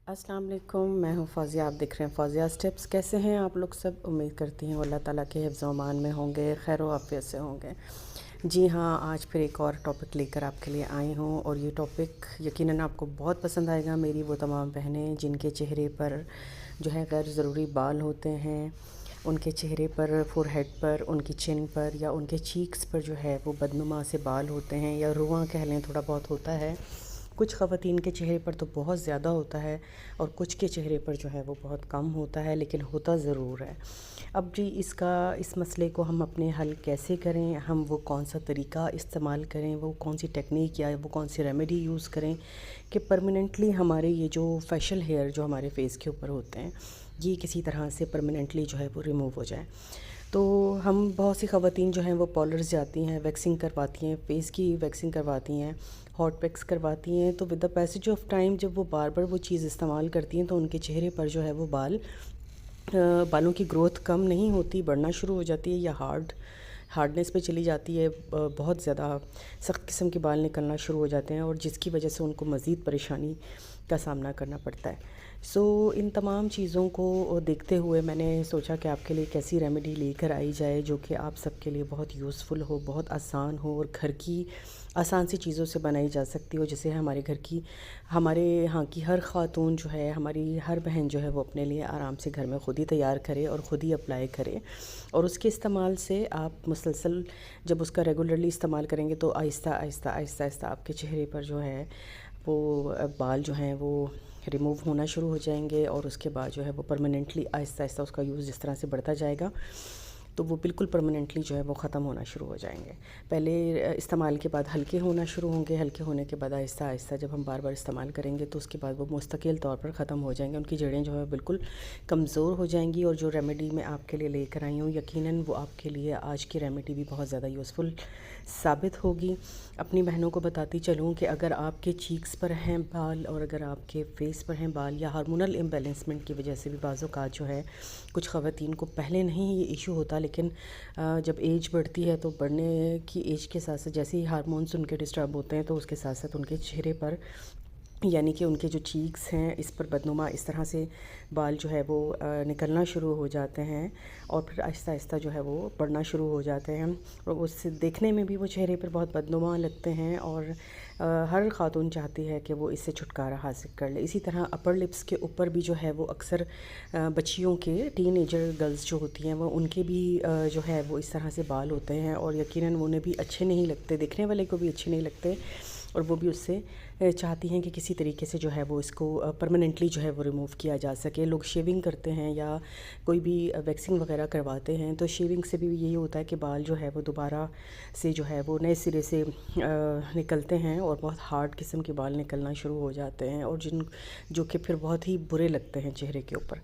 अस्सलाम वालेकुम, मैं हूँ फ़ौज़िया। आप देख रहे हैं फ़ौज़िया टिप्स। कैसे हैं आप लोग सब? उम्मीद करती हूँ अल्लाह ताला के हिफ्ज़ व अमान में होंगे, खैर व आफ़ियत से होंगे। जी हाँ, आज फिर एक और टॉपिक लेकर आपके लिए आई हूँ और ये टॉपिक यकीनन आपको बहुत पसंद आएगा। मेरी वो तमाम बहनें जिनके चेहरे पर जो है गैर ज़रूरी बाल होते हैं, उनके चेहरे पर, फ़ोरहेड पर, उनकी चिन पर या उनके चीक्स पर जो है वो बदनुमा से बाल होते हैं या रुआं कह लें, थोड़ा बहुत होता है। कुछ ख़वातीन के चेहरे पर तो बहुत ज़्यादा होता है और कुछ के चेहरे पर जो है वो बहुत कम होता है, लेकिन होता ज़रूर है। अब जी इस मसले को हम अपने हल कैसे करें, हम वो कौन सा तरीका इस्तेमाल करें, वो कौन सी टेक्निक या वो कौन सी रेमेडी यूज़ करें कि परमानेंटली हमारे ये जो फेशियल हेयर जो हमारे फेस के ऊपर होते हैं, ये किसी तरह से परमानेंटली जो है वो रिमूव हो जाए। तो हम बहुत सी ख़वातीन जो हैं वो पार्लर्स जाती हैं, वैक्सिंग करवाती हैं, फ़ेस की वैक्सिंग करवाती हैं, हॉट वैक्स करवाती हैं। तो with the passage of time जब वो बार बार वो चीज़ इस्तेमाल करती हैं तो उनके चेहरे पर जो है वो बालों की ग्रोथ कम नहीं होती, बढ़ना शुरू हो जाती है या हार्डनेस पे चली जाती है। बहुत ज़्यादा सख्त किस्म के बाल निकलना शुरू हो जाते हैं और जिसकी वजह से उनको मज़ीद परेशानी का सामना करना पड़ता है। इन तमाम चीज़ों को देखते हुए मैंने सोचा कि आपके लिए एक ऐसी रेमेडी लेकर आई जाए जो कि आप सबके लिए बहुत यूज़फुल हो, बहुत आसान हो और घर की आसान सी चीज़ों से बनाई जा सकती हो, जिसे हमारे घर की, हमारे यहाँ की हर ख़ातून जो है, हमारी हर बहन जो है वो अपने लिए आराम से घर में ख़ुद ही तैयार करे और ख़ुद ही अप्लाई करे। और उसके इस्तेमाल से आप मुसलसल जब उसका रेगुलरली इस्तेमाल करेंगे तो आहिस्ता आहिस्ता आहिस्ता आहिस्ता आपके चेहरे पर जो है वो बाल जो हैं वो रिमूव होना शुरू हो जाएंगे और उसके बाद जो है वो परमानेंटली आहिस्ता आहिस्ता उसका यूज़ जिस तरह से बढ़ता जाएगा तो वो बिल्कुल परमानेंटली जो है वो ख़त्म होना शुरू हो जाएंगे। पहले इस्तेमाल के बाद हल्के होना शुरू होंगे, हल्के होने के बाद आहिस्ता आहिस्ता जब हम बार बार इस्तेमाल करेंगे तो उसके बाद वो मुस्तकिल तौर पर ख़त्म हो जाएंगे, उनकी जड़ें जो है बिल्कुल कमज़ोर हो जाएंगी। और जो रेमेडी मैं आपके लिए लेकर आई हूँ, यकीनन वो आपके लिए आज की रेमेडी भी बहुत ज़्यादा यूज़फुल साबित होगी। अपनी बहनों को बताती चलूँ कि अगर आपके चीक्स पर हैं बाल और अगर आपके फेस पर हैं बाल या हार्मोनल इम्बैलेंसमेंट की वजह से भी बाज़ों का जो है कुछ ख़वातीन को पहले नहीं ये इशू होता, लेकिन जब एज बढ़ती है तो बढ़ने की एज के साथ साथ जैसे ही हार्मोन्स उनके डिस्टर्ब होते हैं तो उसके साथ साथ उनके चेहरे पर, यानी कि उनके जो चीक्स हैं इस पर बदनुमा इस तरह से बाल जो है वो निकलना शुरू हो जाते हैं और फिर आहिस्ता आहिस्ता जो है वो बढ़ना शुरू हो जाते हैं और उससे देखने में भी वो चेहरे पर बहुत बदनुमा लगते हैं। और हर ख़ातून चाहती है कि वो इससे छुटकारा हासिल कर ले। इसी तरह अपर लिप्स के ऊपर भी जो है वो अक्सर बच्चियों के, टीनेजर गर्ल्स जो होती हैं वो उनके भी जो है वो इस तरह से बाल होते हैं और यकीनन उन्हें भी अच्छे नहीं लगते, देखने वाले को भी अच्छे नहीं लगते और वो भी उससे चाहती हैं कि किसी तरीके से जो है वो इसको परमानेंटली जो है वो रिमूव किया जा सके। लोग शेविंग करते हैं या कोई भी वैक्सिंग वगैरह करवाते हैं तो शेविंग से भी यही होता है कि बाल जो है वो दोबारा से जो है वो नए सिरे से निकलते हैं और बहुत हार्ड किस्म के बाल निकलना शुरू हो जाते हैं और जो कि फिर बहुत ही बुरे लगते हैं चेहरे के ऊपर।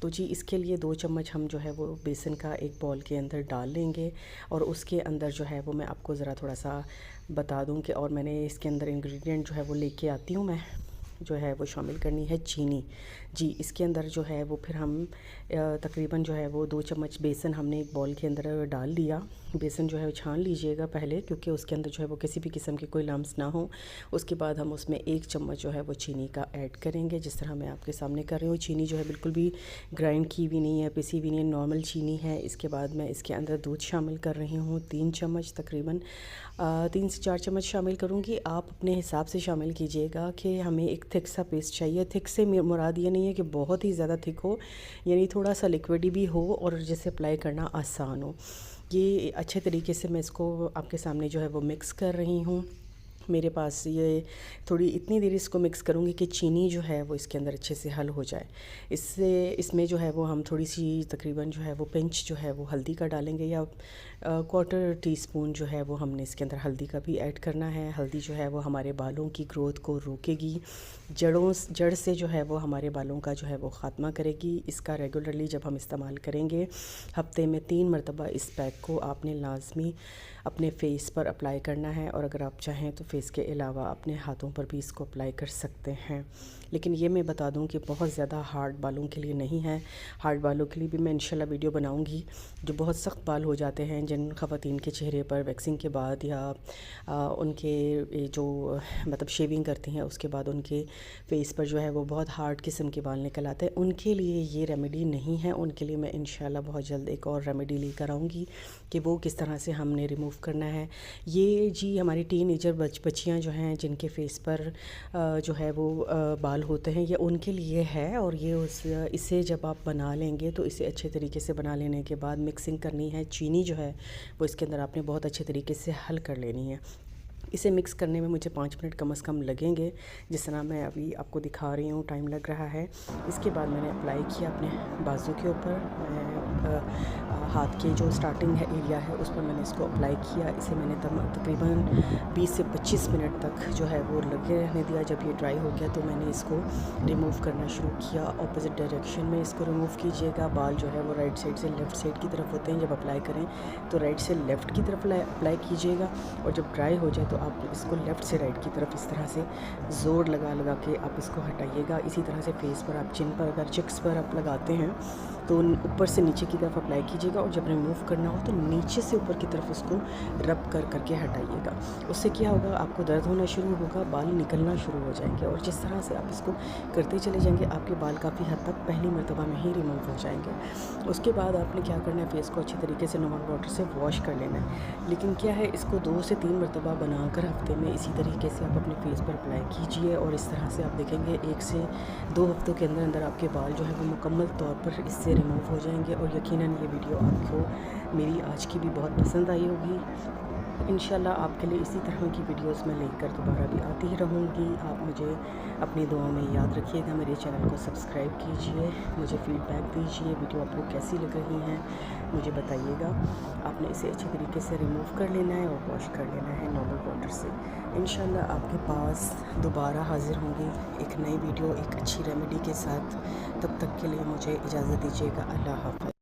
तो जी इसके लिए 2 चम्मच हम जो है वो बेसन का एक बॉल के अंदर डाल लेंगे और उसके अंदर जो है वो मैं आपको ज़रा थोड़ा सा बता दूं कि, और मैंने इसके अंदर इंग्रेडिएंट जो है वो लेके आती हूँ मैं, जो है वो शामिल करनी है चीनी। जी इसके अंदर जो है वो फिर हम तकरीबन जो है वो 2 चम्मच बेसन हमने एक बॉल के अंदर डाल दिया। बेसन जो है वो छान लीजिएगा पहले, क्योंकि उसके अंदर जो है वो किसी भी किस्म के कोई लम्स ना हो। उसके बाद हम उसमें 1 चम्मच जो है वो चीनी का ऐड करेंगे, जिस तरह मैं आपके सामने कर रही हूँ। चीनी जो है बिल्कुल भी ग्राइंड की भी नहीं है, पिसी भी नहीं है, नॉर्मल चीनी है। इसके बाद मैं इसके अंदर दूध शामिल कर रही हूँ 3 चम्मच, तकरीबन 3 से 4 चम्मच शामिल करूँगी। आप अपने हिसाब से शामिल कीजिएगा कि हमें एक थिक सा पेस्ट चाहिए। थिक से मुराद ये नहीं है कि बहुत ही ज़्यादा थिक हो, यानी थोड़ा सा लिक्विडी भी हो और जिसे अप्लाई करना आसान हो। ये अच्छे तरीके से मैं इसको आपके सामने जो है वो मिक्स कर रही हूँ। मेरे पास ये थोड़ी इतनी देर इसको मिक्स करूँगी कि चीनी जो है वो इसके अंदर अच्छे से हल हो जाए। इसमें जो है वो हम थोड़ी सी तकरीबन जो है वो पिंच जो है वो हल्दी का डालेंगे या क्वार्टर टीस्पून जो है वो हमने इसके अंदर हल्दी का भी ऐड करना है। हल्दी जो है वो हमारे बालों की ग्रोथ को रोकेगी, जड़ से जो है वो हमारे बालों का जो है वो ख़ात्मा करेगी। इसका रेगुलरली जब हम इस्तेमाल करेंगे, हफ्ते में 3 मरतबा इस पैक को आपने लाजमी अपने फ़ेस पर अप्लाई करना है और अगर आप चाहें तो फ़ेस के अलावा अपने हाथों पर भी इसको अप्लाई कर सकते हैं। लेकिन ये मैं बता दूं कि बहुत ज़्यादा हार्ड बालों के लिए नहीं है। हार्ड बालों के लिए भी मैं इंशाल्लाह वीडियो बनाऊंगी। जो बहुत सख्त बाल हो जाते हैं, जिन ख़वातीन के चेहरे पर वैक्सिंग के बाद या उनके जो मतलब शेविंग करती हैं उसके बाद उनके फेस पर जो है वो बहुत हार्ड किस्म के बाल निकल आते हैं, उनके लिए ये रेमेडी नहीं है। उनके लिए मैं इंशाल्लाह बहुत जल्द एक और रेमेडी लेकर आऊँगी कि वो किस तरह से हमने रिमूव करना है। ये जी हमारी टीनेजर बच्चियाँ जो हैं जिनके फेस पर जो है वो बाल होते हैं, ये उनके लिए है। और ये इसे जब आप बना लेंगे तो इसे अच्छे तरीके से बना लेने के बाद मिक्सिंग करनी है। चीनी जो है वो इसके अंदर आपने बहुत अच्छे तरीके से हल कर लेनी है। इसे मिक्स करने में मुझे 5 मिनट कम से कम लगेंगे, जिस तरह मैं अभी आपको दिखा रही हूँ, टाइम लग रहा है। इसके बाद मैंने अप्लाई किया अपने बाजू के ऊपर। मैं हाथ के जो स्टार्टिंग है एरिया है उस पर मैंने इसको अप्लाई किया। इसे मैंने तकरीबन 20 से 25 मिनट तक जो है वो लगे रहने दिया। जब ये ड्राई हो गया तो मैंने इसको रिमूव करना शुरू किया। ऑपोजिट डायरेक्शन में इसको रिमूव कीजिएगा। बाल जो है वो राइट साइड से लेफ़्ट साइड की तरफ होते हैं, जब अप्लाई करें तो राइट से लेफ़्ट की तरफ अप्लाई कीजिएगा, और जब ड्राई हो जाए तो आप इसको लेफ़्ट से राइट की तरफ इस तरह से ज़ोर लगा के आप इसको हटाइएगा। इसी तरह से फेस पर आप चिन पर अगर चिक्स पर आप लगाते हैं तो ऊपर से नीचे की तरफ अप्लाई कीजिएगा, और जब रिमूव करना हो तो नीचे से ऊपर की तरफ उसको रब करके हटाइएगा। उससे क्या होगा, आपको दर्द होना शुरू होगा, बाल निकलना शुरू हो जाएंगे। और जिस तरह से आप इसको करते चले जाएंगे आपके बाल काफ़ी हद तक पहली मरतबा में ही रिमूव हो जाएंगे। उसके बाद आपने क्या करना है, फेस को अच्छे तरीके से नॉर्मल वाटर से वॉश कर लेना है। लेकिन क्या है, इसको 2 से 3 मरतबा बनाकर हफ्ते में इसी तरीके से आप अपने फेस पर अप्लाई कीजिए, और इस तरह से आप देखेंगे 1 से 2 हफ्तों के अंदर अंदर आपके बाल जो है वो मुकम्मल तौर पर इससे रिमूव हो जाएंगे। और यकीनन ये वीडियो आपको मेरी आज की भी बहुत पसंद आई होगी। इंशाल्लाह आपके लिए इसी तरह की वीडियोस मैं लेकर दोबारा भी आती ही रहूँगी। आप मुझे अपनी दुआओं में याद रखिएगा, मेरे चैनल को सब्सक्राइब कीजिए, मुझे फ़ीडबैक दीजिए, वीडियो आपको कैसी लग रही हैं मुझे बताइएगा। आपने इसे अच्छे तरीके से रिमूव कर लेना है और वॉश कर लेना है नॉर्मल वाटर से। इंशाल्लाह आपके पास दोबारा हाज़िर होंगी एक नई वीडियो, एक अच्छी रेमेडी के साथ। तब तक के लिए मुझे इजाज़त दीजिएगा। अल्लाह हाफ़िज़।